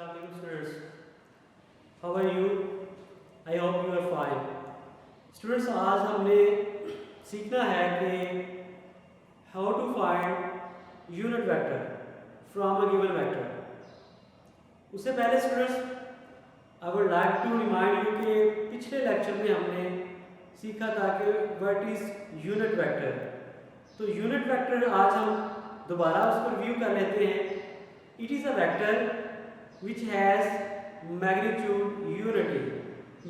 Assalamualaikum students. How are you? I hope you are fine. Students, आज हमने सीखना है कि how to find unit vector from a given vector. उससे पहले students, I would like to remind you कि पिछले लेक्चर में हमने सीखा था कि what is unit vector. तो unit vector आज हम दोबारा उसको रिव्यू कर लेते हैं. It is a vector which has magnitude unity.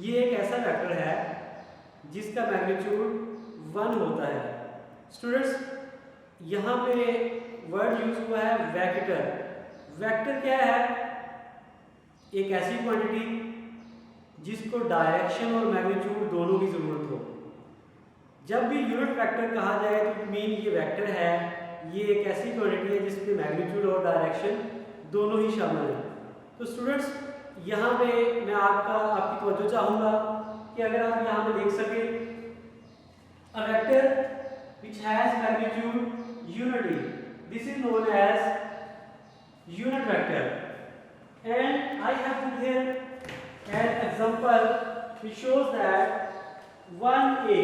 ये एक ऐसा वेक्टर है जिसका मैग्नीट्यूड 1 होता है. स्टूडेंट्स, यहाँ पे वर्ड यूज हुआ है वेक्टर. वेक्टर क्या है? एक ऐसी क्वांटिटी जिसको डायरेक्शन और मैग्नीट्यूड दोनों की ज़रूरत हो. जब भी यूनिट वेक्टर कहा जाए तो मीन ये वेक्टर है, ये एक ऐसी क्वांटिटी है जिसमें मैग्नीट्यूड और डायरेक्शन दोनों ही शामिल हैं. तो स्टूडेंट्स, यहाँ पे मैं आपकी तवज्जो चाहूँगा कि अगर आप यहाँ पे देख सकें a vector which has magnitude unity, this is known as unit vector. And I have put here an example which shows that 1a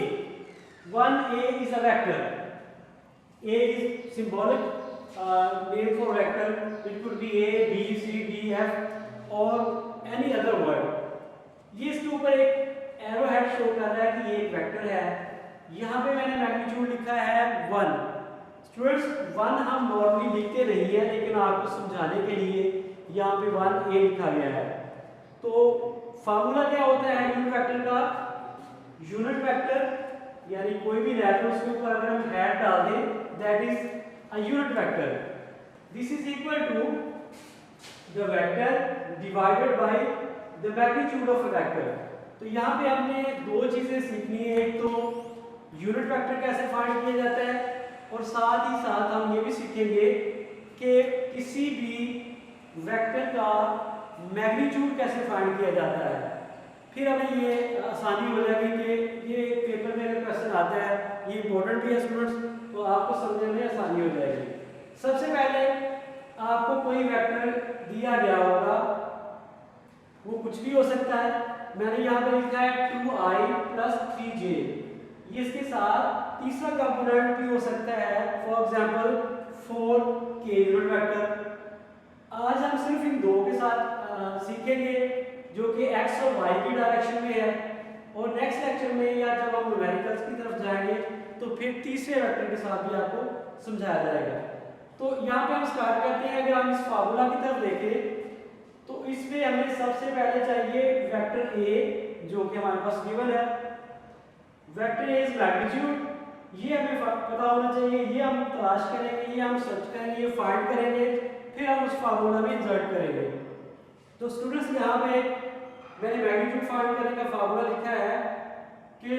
is a vector. A is symbolic name for vector. It could be a, b, c, d, f or any other word. ये इसके ऊपर एक arrow head show कर रहा है कि ये एक वेक्टर है. यहाँ पे मैंने मैग्नीट्यूड लिखा है 1. स्टूडेंट्स, 1 हम नॉर्मली लिखते नहीं है, लेकिन आपको समझाने के लिए यहाँ पे 1a लिखा गया है. तो फार्मूला क्या होता है यूनिट वेक्टर का? यूनिट वेक्टर यानी कोई भी लेटर उसके ऊपर अगर हम हेड डाल दें, that is a unit vector. This is equal to the vector divided by the magnitude of a vector. तो यहाँ पे हमने दो चीजें सीखनी है. एक तो यूनिट वेक्टर कैसे फाइंड किया जाता है, और साथ ही साथ हम ये भी सीखेंगे कि किसी भी वेक्टर का मैग्नीट्यूड कैसे फाइंड किया जाता है. फिर हमें ये आसानी हो जाएगी कि ये पेपर में अगर क्वेश्चन आता है, ये इंपॉर्टेंट भी है स्टूडेंट्स, तो आपको समझने में आसानी हो जाएगी. सबसे पहले आपको कोई वेक्टर दिया गया होगा, वो कुछ भी हो सकता है. मैंने यहाँ पे लिखा है 2i + 3j. ये इसके साथ तीसरा कंपोनेंट भी हो सकता है, for example 4k unit vector. आज हम सिर्फ इन दो के साथ सीखेंगे जो कि x और y की डायरेक्शन में है, और नेक्स्ट लेक्चर में या जब हम न्यूमेरिकल्स की तरफ जाएंगे तो फिर तीसरे वेक्टर के साथ भी आपको समझाया जाएगा. तो यहाँ पे हम स्टार्ट करते हैं. अगर हम इस फार्मूला की तरफ देखें तो इसमें हमें सबसे पहले चाहिए वेक्टर a, जो कि हमारे पास गिवन है. Vector a is magnitude. ये हमें पता होना चाहिए. ये हम तलाश करेंगे, ये हम सर्च करेंगे, ये फाइंड करेंगे, फिर हम उस फार्मूला में इंसर्ट करेंगे. तो स्टूडेंट्स, यहाँ पे मैंने मैग्नीट्यूड फाइंड करने का फार्मूला लिखा है कि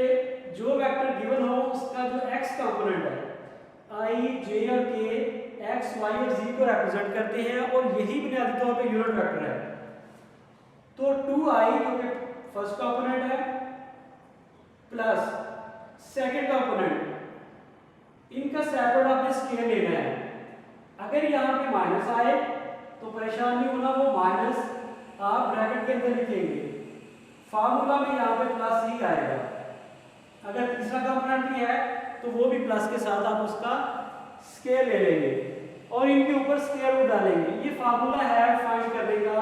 जो वेक्टर गिवन हो उसका जो x कंपोनेंट है, i, j और k x, y और z को रिप्रेजेंट करते हैं, और यही बुनियादी तौर पे यूनिट वेक्टर है. तो 2i जो कि फर्स्ट कंपोनेंट है प्लस सेकंड कंपोनेंट, इनका सेपरेट आपने स्केल लेना है. अगर यहाँ पे माइनस आए तो परेशान नहीं होना, वो माइनस आप ब्रैकेट के अंदर लिखेंगे. फार्मूला में यहाँ पे प्लस ही आएगा. अगर तीसरा कंपोनेंट भी है तो वो भी प्लस के साथ आप उसका स्केल ले लेंगे और इनके ऊपर स्केल रूट डालेंगे. ये फार्मूला है फाइंड करने का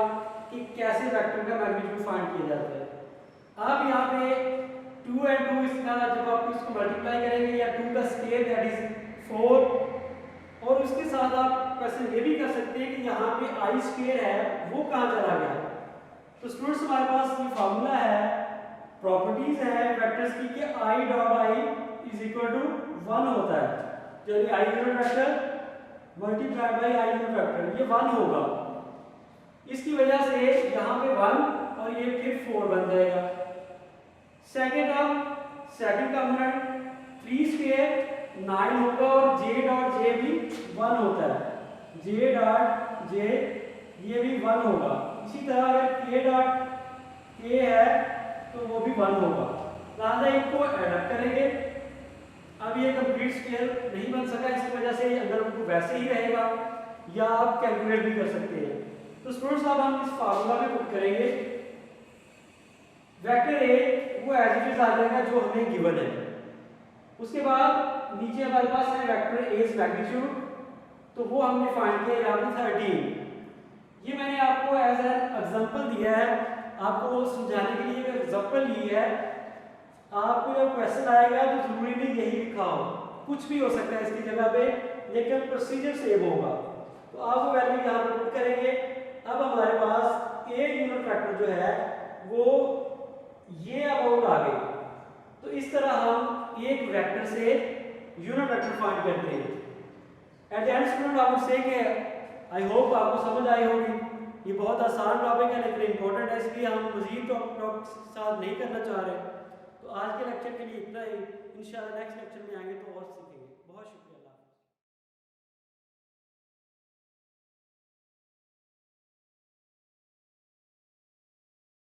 कि कैसे वेक्टर का मैग्नीट्यूड फाइंड किया जाता है. आप यहाँ पे 2 और 2 इसका जब आप इसको मल्टीप्लाई करेंगे, या 2 का स्केल दैट इज 4, और उसके साथ आप क्वेश्चन ये भी कर सकते हैं कि यहाँ पे आई स्क्वायर है वो कहाँ चला गया. तो स्टूडेंट्स, हमारे पास ये फार्मूला है, प्रॉपर्टीज है वेक्टर्स की कि i dot i is equal to 1 होता है. यानी i unit vector multiplied by i unit vector, ये 1 होगा. इसकी वजह से यहाँ पे 1 और ये फिर 4 बन जाएगा. सेकंड कंपोनेंट 3 स्क्वायर 9 होगा, और j डॉट j भी 1 होता है. j डॉट j ये भी 1 होगा. इसी तरह अगर k डॉट k है तो वो भी 1 होगा. लिहाजा इनको एडअप करेंगे. अब ये कंप्लीट स्केल नहीं बन सका, इसकी वजह से अंदर उनको वैसे ही रहेगा, या आप कैलकुलेट भी कर सकते हैं. तो स्टूडेंट्स अब हम इस फार्मूला में पुट करेंगे वेक्टर ए वो एज इट इज आ जाएगा जो हमें गिवन है। उसके बाद नीचे हमारे पास है वेक्टर ए मैग्नीट्यूड, तो वो हमने फाइंड किया यहाँ पे 13। ये मैंने आपको एज एन एग्जांपल दिया है, आपको समझाने के लिए एक एग्जांपल ली है। आपको जब क्वेश्चन आएगा तो जरूरी नहीं यही लिखा हो, कुछ भी हो सकता है इसकी जगह पे, लेकिन प्रोसीजर सेम होगा। तो आप वो वैल्यू यहाँ पर पुट करेंगे। अब हमारे पास ए यूनिट वेक्टर जो है वो ये अबाउट आ गई। तो इस तरह हम एक वेक्टर से यूनिट वेक्टर फाइंड करते हैं। At the end student I would say कि आई होप आपको समझ आई होगी। ये बहुत आसान टॉपिक है लेकिन इंपॉर्टेंट है, इसलिए हम मजीद टॉपिक्स साथ नहीं करना चाह रहे। तो आज के लेक्चर के लिए इतना ही। इंशाल्लाह नेक्स्ट लेक्चर में आएंगे तो और सीखेंगे। बहुत शुक्रिया।